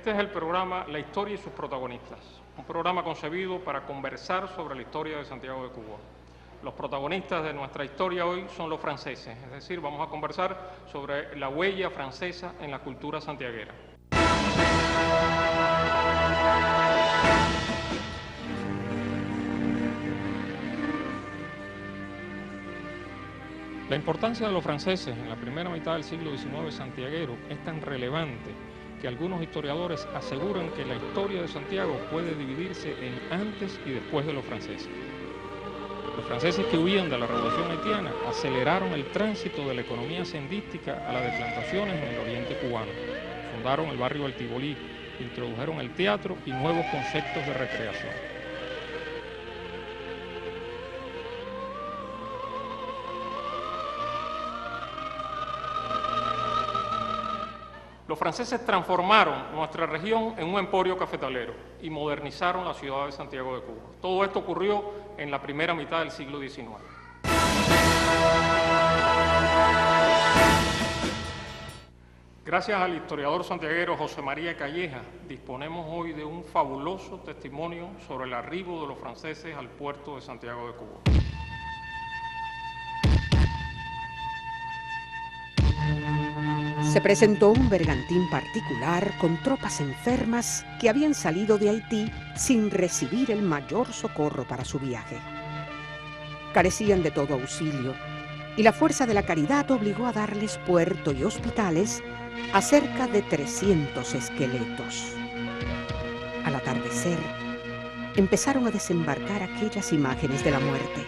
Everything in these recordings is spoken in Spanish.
Este es el programa La Historia y sus protagonistas, un programa concebido para conversar sobre la historia de Santiago de Cuba. Los protagonistas de nuestra historia hoy son los franceses, es decir, vamos a conversar sobre la huella francesa en la cultura santiaguera. La importancia de los franceses en la primera mitad del siglo XIX santiaguero es tan relevante que algunos historiadores aseguran que la historia de Santiago puede dividirse en antes y después de los franceses. Los franceses que huían de la Revolución haitiana aceleraron el tránsito de la economía sendística a las de plantaciones en el oriente cubano. Fundaron el barrio del Tibolí, introdujeron el teatro y nuevos conceptos de recreación. Los franceses transformaron nuestra región en un emporio cafetalero y modernizaron la ciudad de Santiago de Cuba. Todo esto ocurrió en la primera mitad del siglo XIX. Gracias al historiador santiaguero José María Calleja, disponemos hoy de un fabuloso testimonio sobre el arribo de los franceses al puerto de Santiago de Cuba. Se presentó un bergantín particular con tropas enfermas que habían salido de Haití sin recibir el mayor socorro para su viaje. Carecían de todo auxilio y la fuerza de la caridad obligó a darles puerto y hospitales a cerca de 300 esqueletos. Al atardecer, empezaron a desembarcar aquellas imágenes de la muerte,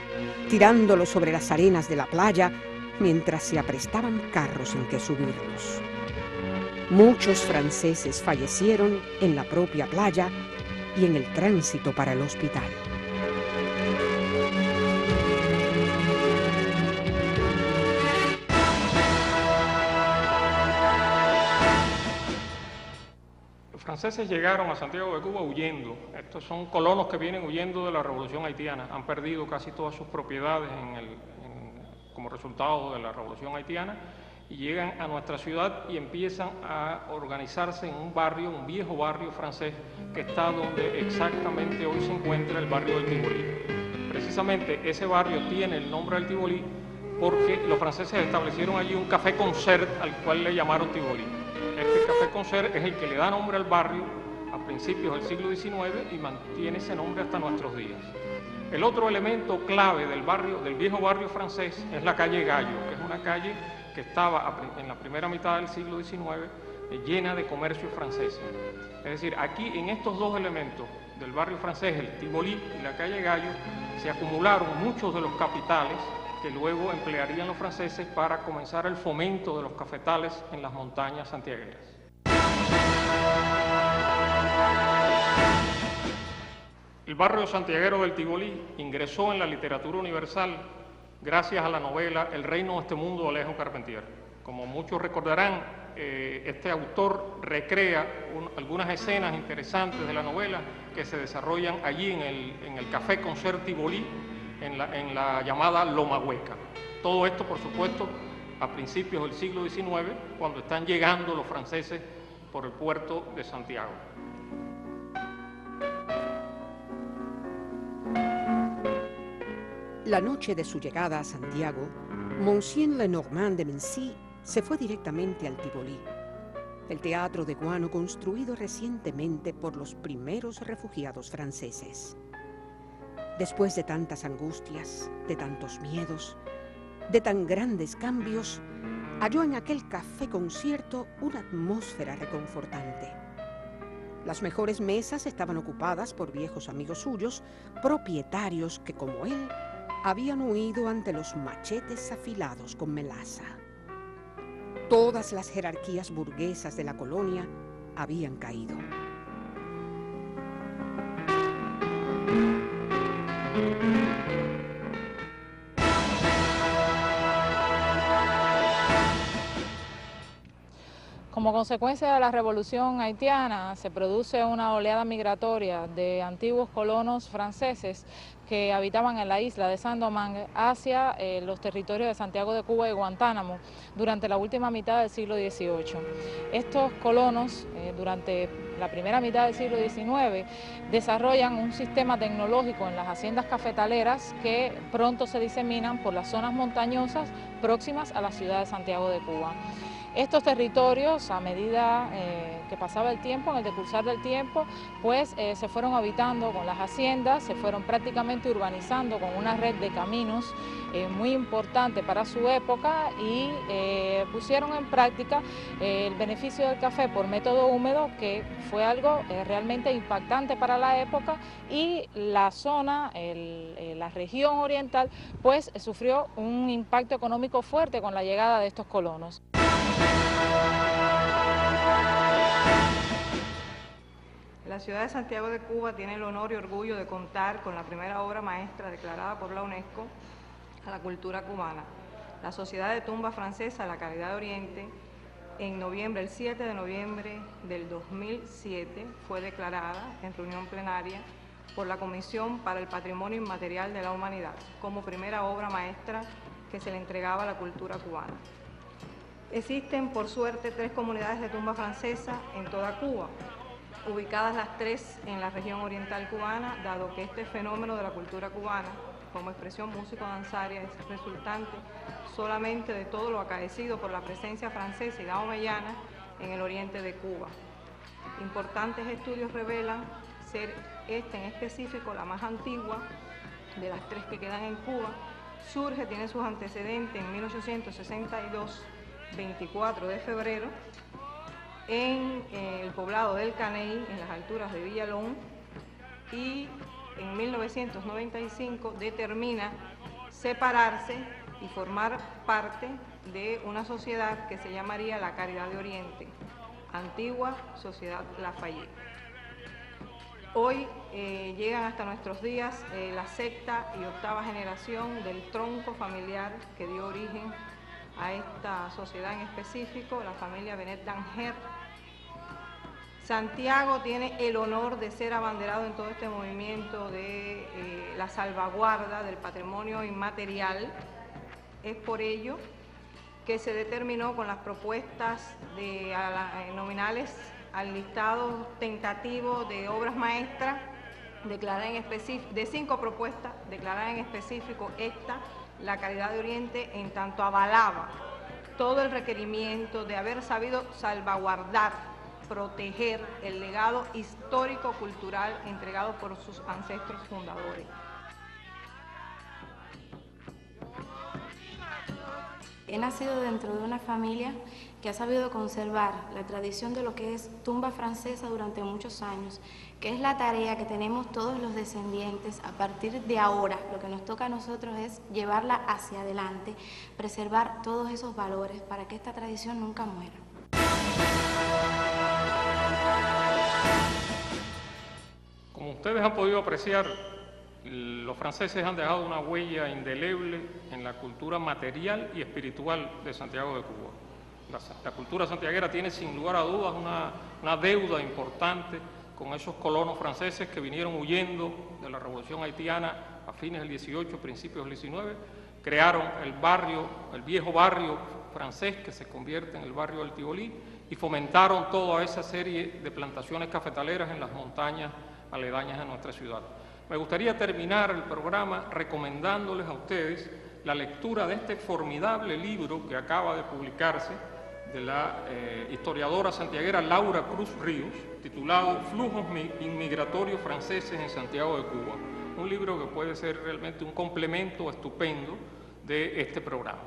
tirándolos sobre las arenas de la playa mientras se aprestaban carros en que subirlos. Muchos franceses fallecieron en la propia playa y en el tránsito para el hospital. Los franceses llegaron a Santiago de Cuba huyendo. Estos son colonos que vienen huyendo de la Revolución haitiana. Han perdido casi todas sus propiedades como resultado de la Revolución haitiana, y llegan a nuestra ciudad y empiezan a organizarse en un barrio, un viejo barrio francés, que está donde exactamente hoy se encuentra el barrio del Tibolí. Precisamente ese barrio tiene el nombre del Tibolí porque los franceses establecieron allí un café concert al cual le llamaron Tibolí. Este café concert es el que le da nombre al barrio a principios del siglo XIX y mantiene ese nombre hasta nuestros días. El otro elemento clave del viejo barrio francés es la calle Gallo, que es una calle que estaba en la primera mitad del siglo XIX llena de comercios franceses. Es decir, aquí en estos dos elementos del barrio francés, el Tibolí y la calle Gallo, se acumularon muchos de los capitales que luego emplearían los franceses para comenzar el fomento de los cafetales en las montañas santiagueras. El barrio santiaguero del Tibolí ingresó en la literatura universal gracias a la novela El reino de este mundo de Alejo Carpentier. Como muchos recordarán, este autor recrea algunas escenas interesantes de la novela que se desarrollan allí en el Café Concert Tibolí, en la llamada Loma Hueca. Todo esto, por supuesto, a principios del siglo XIX, cuando están llegando los franceses por el puerto de Santiago. La noche de su llegada a Santiago, Monsieur Lenormand de Mency se fue directamente al Tibolí, el teatro de guano construido recientemente por los primeros refugiados franceses. Después de tantas angustias, de tantos miedos, de tan grandes cambios, halló en aquel café concierto una atmósfera reconfortante. Las mejores mesas estaban ocupadas por viejos amigos suyos, propietarios que, como él, habían huido ante los machetes afilados con melaza. Todas las jerarquías burguesas de la colonia habían caído. Como consecuencia de la revolución haitiana, se produce una oleada migratoria de antiguos colonos franceses que habitaban en la isla de Saint-Domingue hacia los territorios de Santiago de Cuba y Guantánamo durante la última mitad del siglo XVIII. Estos colonos, durante la primera mitad del siglo XIX, desarrollan un sistema tecnológico en las haciendas cafetaleras que pronto se diseminan por las zonas montañosas próximas a la ciudad de Santiago de Cuba. Estos territorios, a medida que pasaba el tiempo, en el decursar del tiempo, pues se fueron habitando con las haciendas, se fueron prácticamente urbanizando con una red de caminos muy importante para su época y pusieron en práctica el beneficio del café por método húmedo, que fue algo realmente impactante para la época, y la zona, la región oriental, pues sufrió un impacto económico fuerte con la llegada de estos colonos. La ciudad de Santiago de Cuba tiene el honor y orgullo de contar con la primera obra maestra declarada por la UNESCO a la cultura cubana, la Sociedad de Tumba Francesa La Caridad de Oriente. En noviembre, el 7 de noviembre del 2007, fue declarada en reunión plenaria por la Comisión para el Patrimonio Inmaterial de la Humanidad como primera obra maestra que se le entregaba a la cultura cubana. Existen, por suerte, 3 comunidades de tumba francesa en toda Cuba, ubicadas las 3 en la región oriental cubana, dado que este fenómeno de la cultura cubana, como expresión músico-danzaria, es resultante solamente de todo lo acaecido por la presencia francesa y daomeyana en el oriente de Cuba. Importantes estudios revelan ser esta en específico la más antigua de las 3 que quedan en Cuba. Tiene sus antecedentes en 1862, 24 de febrero, en el poblado del Caney, en las alturas de Villalón, y en 1995 determina separarse y formar parte de una sociedad que se llamaría la Caridad de Oriente, antigua Sociedad Lafayette. Hoy llegan hasta nuestros días la 6ª y 8ª generación del tronco familiar que dio origen a esta sociedad en específico, la familia Benet Danger. Santiago tiene el honor de ser abanderado en todo este movimiento de la salvaguarda del patrimonio inmaterial. Es por ello que se determinó con las propuestas nominales al listado tentativo de obras maestras, de 5 propuestas, declarar en específico esta, la Caridad de Oriente, en tanto avalaba todo el requerimiento de haber sabido salvaguardar, proteger el legado histórico-cultural entregado por sus ancestros fundadores. He nacido dentro de una familia que ha sabido conservar la tradición de lo que es tumba francesa durante muchos años, que es la tarea que tenemos todos los descendientes a partir de ahora. Lo que nos toca a nosotros es llevarla hacia adelante, preservar todos esos valores para que esta tradición nunca muera. Como ustedes han podido apreciar, los franceses han dejado una huella indeleble en la cultura material y espiritual de Santiago de Cuba. La cultura santiaguera tiene sin lugar a dudas una deuda importante con esos colonos franceses que vinieron huyendo de la Revolución Haitiana a fines del 18, principios del 19, crearon el viejo barrio francés que se convierte en el barrio del Tibolí y fomentaron toda esa serie de plantaciones cafetaleras en las montañas aledañas a nuestra ciudad. Me gustaría terminar el programa recomendándoles a ustedes la lectura de este formidable libro que acaba de publicarse de la historiadora santiaguera Laura Cruz Ríos, titulado Flujos inmigratorios franceses en Santiago de Cuba. Un libro que puede ser realmente un complemento estupendo de este programa.